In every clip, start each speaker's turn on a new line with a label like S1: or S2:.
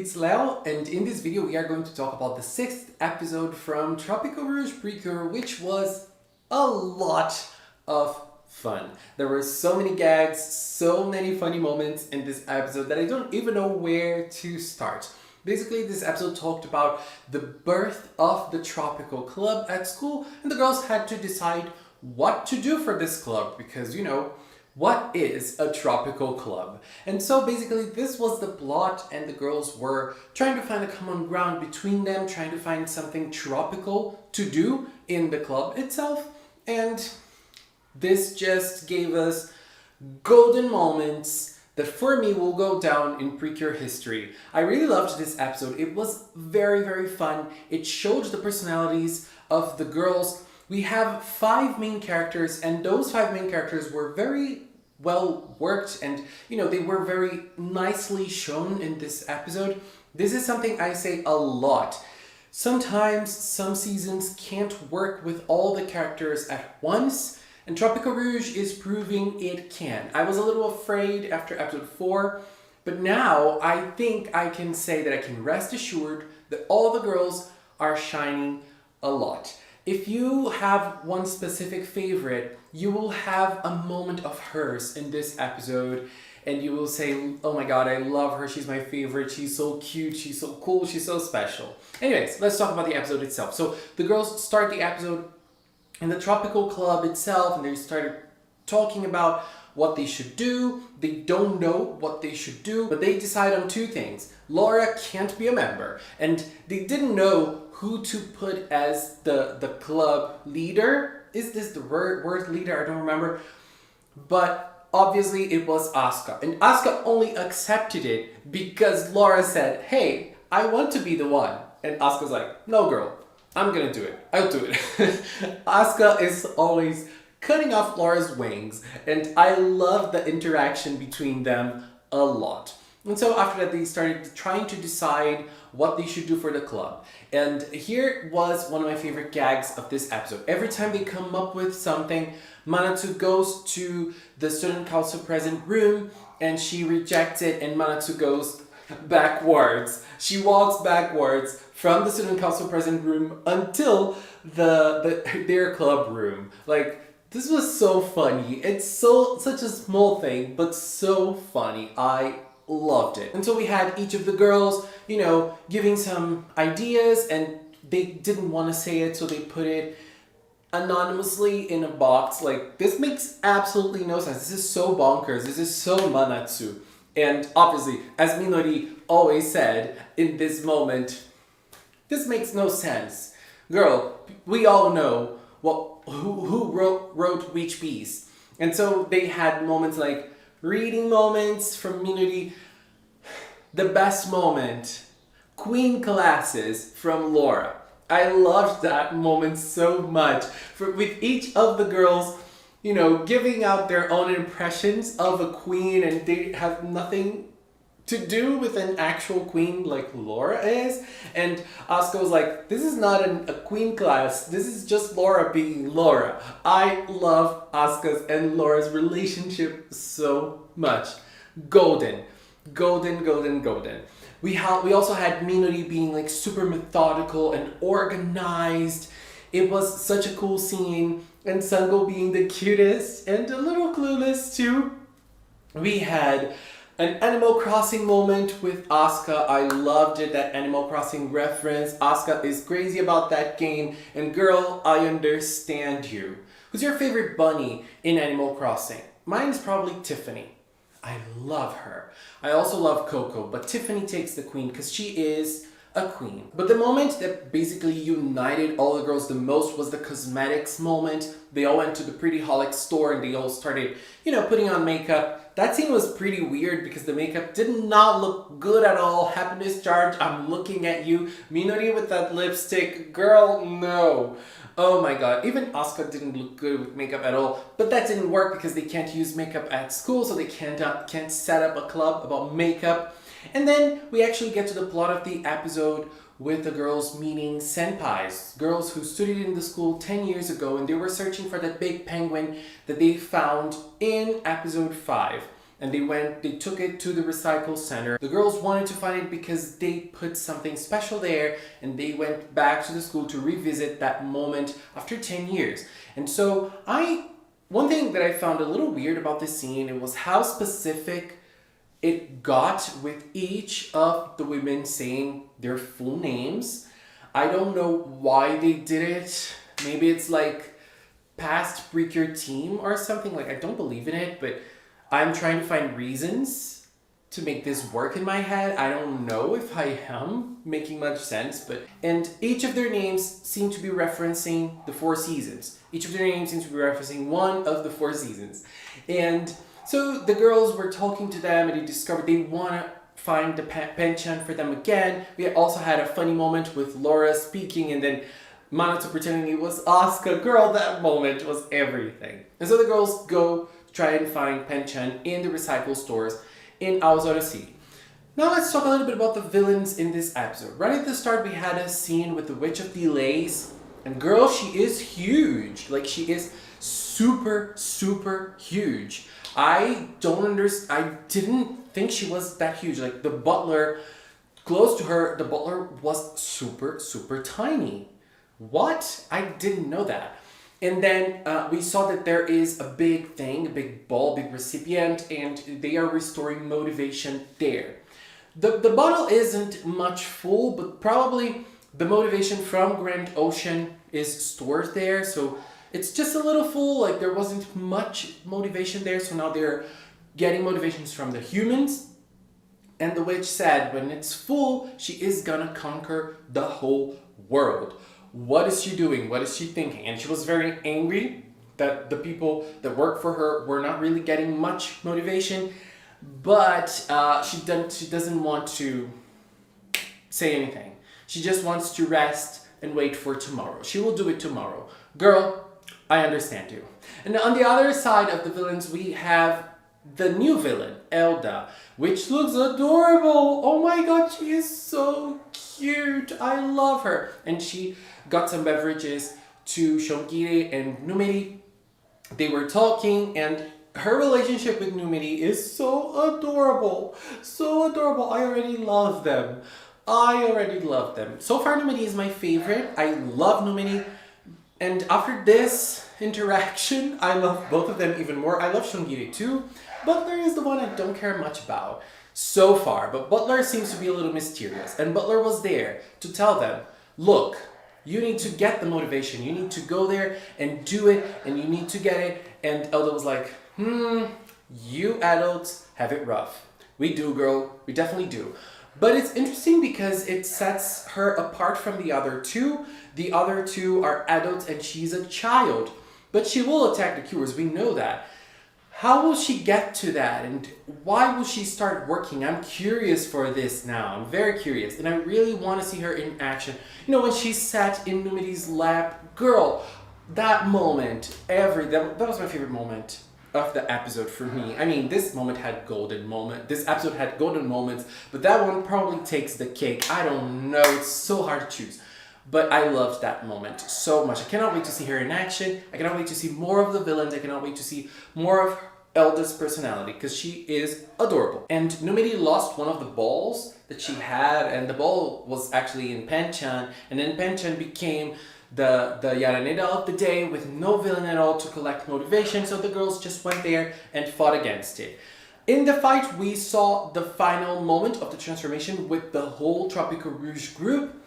S1: it's Leo, and in this video we are going to talk about the 6th episode from Tropical-Rouge Precure, which was a lot of fun. There were so many gags, so many funny moments in this episode that I don't even know where to start. Basically, this episode talked about the birth of the Tropical Club at school, and the girls had to decide what to do for this club because, you know, what is a tropical club? And so basically this was the plot, and the girls were trying to find a common ground between them, trying to find something tropical to do in the club itself. And this just gave us golden moments that for me will go down in Precure history. I really loved this episode. It was very, very fun. It showed the personalities of the girls. We have 5 main characters, and those 5 main characters were very well worked, and you know, they were very nicely shown in this episode. This is something I say a lot. Sometimes some seasons can't work with all the characters at once, and Tropical-Rouge is proving it can. I was a little afraid after episode 4, but now I think I can say that I can rest assured that all the girls are shining a lot. If you have one specific favorite, you will have a moment of hers in this episode, and you will say, oh my god, I love her, she's my favorite, she's so cute, she's so cool, she's so special. Anyways, let's talk about the episode itself. So the girls start the episode in the Tropical Club itself, and they started talking about what they should do. They don't know what they should do, but they decide on 2 things. Laura can't be a member, and they didn't know who to put as the club leader. Is this the word leader? I don't remember. But obviously it was Asuka, and Asuka only accepted it because Laura said, hey, I want to be the one. And Asuka's like, no girl, I'm gonna do it. I'll do it. Asuka is always cutting off Laura's wings, and I love the interaction between them a lot. And so after that, they started trying to decide what they should do for the club. And here was one of my favorite gags of this episode. Every time they come up with something, Manatsu goes to the student council president room and she rejects it, and Manatsu goes backwards. She walks backwards from the student council president room until their club room. Like, this was so funny. It's such a small thing, but so funny. I loved it. And so we had each of the girls, you know, giving some ideas, and they didn't want to say it, so they put it anonymously in a box. Like, this makes absolutely no sense. This is so bonkers. This is so Manatsu. And obviously, as Minori always said in this moment, this makes no sense. Girl, we all know who wrote which piece. And so they had moments like reading moments from Minori. The best moment, Queen classes from Laura. I loved that moment so much. With each of the girls, you know, giving out their own impressions of a queen, and they have nothing to do with an actual queen like Laura is. And Asuka was like, this is not a queen class, this is just Laura being Laura. I love Asuka's and Laura's relationship so much. Golden. Golden, golden, golden. We also had Minori being like super methodical and organized. It was such a cool scene. And Sango being the cutest and a little clueless too. We had an Animal Crossing moment with Asuka. I loved it, that Animal Crossing reference. Asuka is crazy about that game, and girl, I understand you. Who's your favorite bunny in Animal Crossing? Mine is probably Tiffany. I love her. I also love Coco, but Tiffany takes the queen because she is a queen. But the moment that basically united all the girls the most was the cosmetics moment. They all went to the Pretty Holic store and they all started, you know, putting on makeup. That scene was pretty weird because the makeup did not look good at all. Happiness charge, I'm looking at you. Minori with that lipstick, girl, no. Oh my god, even Asuka didn't look good with makeup at all, but that didn't work because they can't use makeup at school, so they can't set up a club about makeup. And then we actually get to the plot of the episode with the girls meeting senpais, girls who studied in the school 10 years ago, and they were searching for that big penguin that they found in episode 5. and they took it to the recycle center. The girls wanted to find it because they put something special there, and they went back to the school to revisit that moment after 10 years. And so one thing that I found a little weird about this scene, it was how specific it got with each of the women saying their full names. I don't know why they did it. Maybe it's like past Precure team or something. Like, I don't believe in it, but I'm trying to find reasons to make this work in my head. I don't know if I am making much sense, and each of their names seem to be referencing the 4 seasons. Each of their names seems to be referencing one of the 4 seasons. And so the girls were talking to them, and they discovered they want to find the penchant for them again. We also had a funny moment with Laura speaking, and then Manato pretending it was Asuka. Girl, that moment was everything. And so the girls go try and find penchant in the recycle stores in Aozora City. Now let's talk a little bit about the villains in this episode. Right at the start, we had a scene with the Witch of Delays, and girl, she is huge. Like, she is super, super huge. I didn't think she was that huge. Like, the butler, close to her, the butler was super, super tiny. What? I didn't know that. And then we saw that there is a big thing, a big ball, big recipient, and they are restoring motivation there. The bottle isn't much full, but probably the motivation from Grand Ocean is stored there, so it's just a little full. Like, there wasn't much motivation there, so now they're getting motivations from the humans. And the witch said when it's full, she is gonna conquer the whole world. What is she doing? What is she thinking? And she was very angry that the people that work for her were not really getting much motivation, but she doesn't want to say anything. She just wants to rest and wait for tomorrow. She will do it tomorrow. Girl, I understand you. And on the other side of the villains, we have the new villain, Elda, which looks adorable. Oh my god, she is so cute. I love her. And she got some beverages to Shongire and Numeri. They were talking, and her relationship with Numeri is so adorable. So adorable. I already love them. So far, Numeri is my favorite. I love Numeri. And after this interaction, I love both of them even more. I love Shongire too. Butler is the one I don't care much about so far. But Butler seems to be a little mysterious. And Butler was there to tell them, look, you need to get the motivation. You need to go there and do it, and you need to get it. And Elda was like, you adults have it rough. We do, girl. We definitely do. But it's interesting because it sets her apart from the other two. The other two are adults and she's a child. But she will attack the cures, we know that. How will she get to that? And why will she start working? I'm curious for this now. I'm very curious. And I really want to see her in action. You know, when she sat in Numeri's lap, girl, that moment, that was my favorite moment of the episode for me. I mean, this episode had golden moments, but that one probably takes the cake. I don't know, it's so hard to choose. But I loved that moment so much. I cannot wait to see her in action. I cannot wait to see more of the villains. I cannot wait to see more of Elda's personality, because she is adorable. And Numeri lost one of the balls that she had, and the ball was actually in Penchan, and then Penchan became the Yaraneda of the day with no villain at all to collect motivation, so the girls just went there and fought against it. In the fight, we saw the final moment of the transformation with the whole Tropical-Rouge group.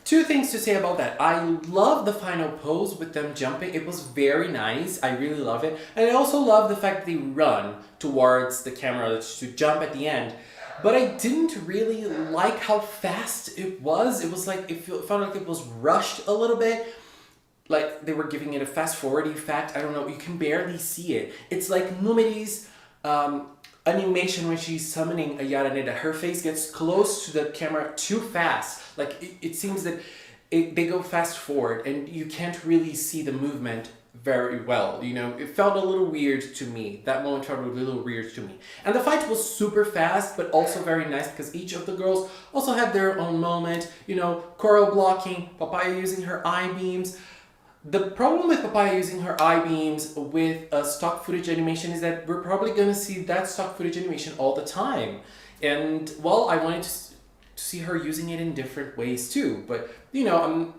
S1: Two things to say about that. I love the final pose with them jumping. It was very nice. I really love it. And I also love the fact that they run towards the camera to jump at the end. But I didn't really like how fast it was. It was like, it felt like it was rushed a little bit. Like they were giving it a fast forward effect. I don't know, you can barely see it. It's like Numeri's animation when she's summoning a Yaraneda. Her face gets close to the camera too fast. Like it seems that they go fast forward and you can't really see the movement very well. You know, it felt a little weird to me. That moment felt a little weird to me. And the fight was super fast, but also very nice because each of the girls also had their own moment. You know, Coral blocking, Papaya using her eye beams. The problem with Papaya using her I-beams with a stock footage animation is that we're probably going to see that stock footage animation all the time. And, well, I wanted to see her using it in different ways too. But, you know,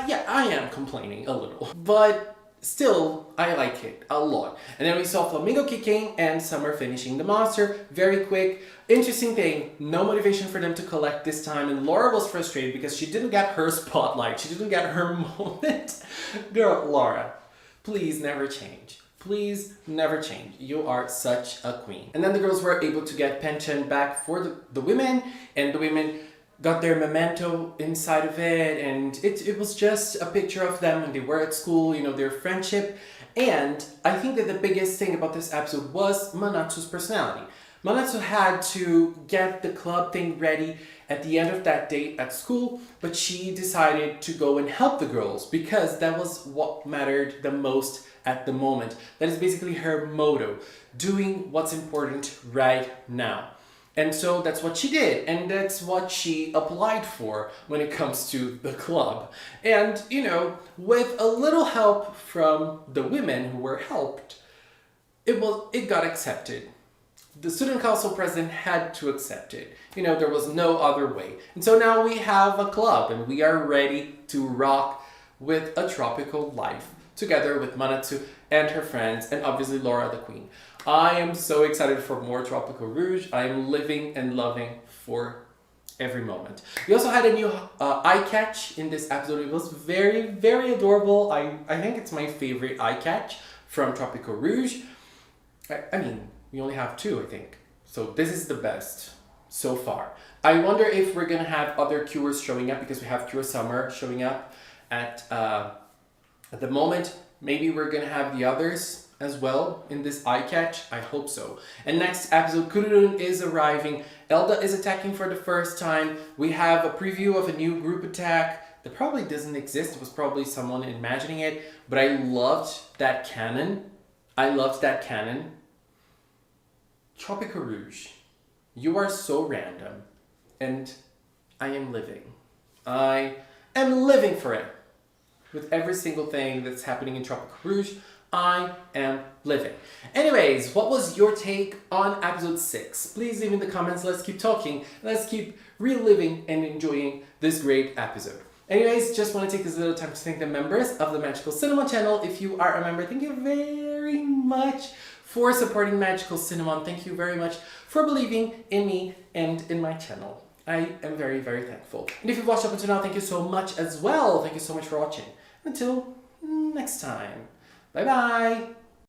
S1: yeah, I am complaining a little. But still, I like it a lot. And then we saw Flamingo kicking and Summer finishing the monster. Very quick. Interesting thing, no motivation for them to collect this time, and Laura was frustrated because she didn't get her spotlight. She didn't get her moment. Girl, Laura, please never change. Please never change. You are such a queen. And then the girls were able to get pension back for the women, and the women got their memento inside of it, and it was just a picture of them when they were at school, you know, their friendship. And I think that the biggest thing about this episode was Manatsu's personality. Manatsu had to get the club thing ready at the end of that day at school, but she decided to go and help the girls because that was what mattered the most at the moment. That is basically her motto, doing what's important right now. And so that's what she did, and that's what she applied for when it comes to the club. And, you know, with a little help from the women who were helped, it got accepted. The student council president had to accept it. You know, there was no other way. And so now we have a club and we are ready to rock with a tropical life together with Manatsu and her friends and obviously Laura the Queen. I am so excited for more Tropical-Rouge. I am living and loving for every moment. We also had a new eye catch in this episode. It was very, very adorable. I think it's my favorite eye catch from Tropical-Rouge. I mean, we only have two, I think. So this is the best so far. I wonder if we're gonna have other cures showing up because we have Cure Summer showing up at the moment. Maybe we're gonna have the others as well in this eye catch. I hope so. And next episode, Kururun is arriving. Elda is attacking for the first time. We have a preview of a new group attack that probably doesn't exist. It was probably someone imagining it. But I loved that cannon. Tropical-Rouge, you are so random, and I am living. I am living for it. With every single thing that's happening in Tropical-Rouge, I am living. Anyways, what was your take on episode 6? Please leave in the comments. Let's keep talking. Let's keep reliving and enjoying this great episode. Anyways, just want to take this little time to thank the members of the Magical Cinema channel. If you are a member, thank you very much for supporting Magical Cinema. Thank you very much for believing in me and in my channel. I am very, very thankful. And if you've watched up until now, thank you so much as well. Thank you so much for watching. Until next time. Bye-bye.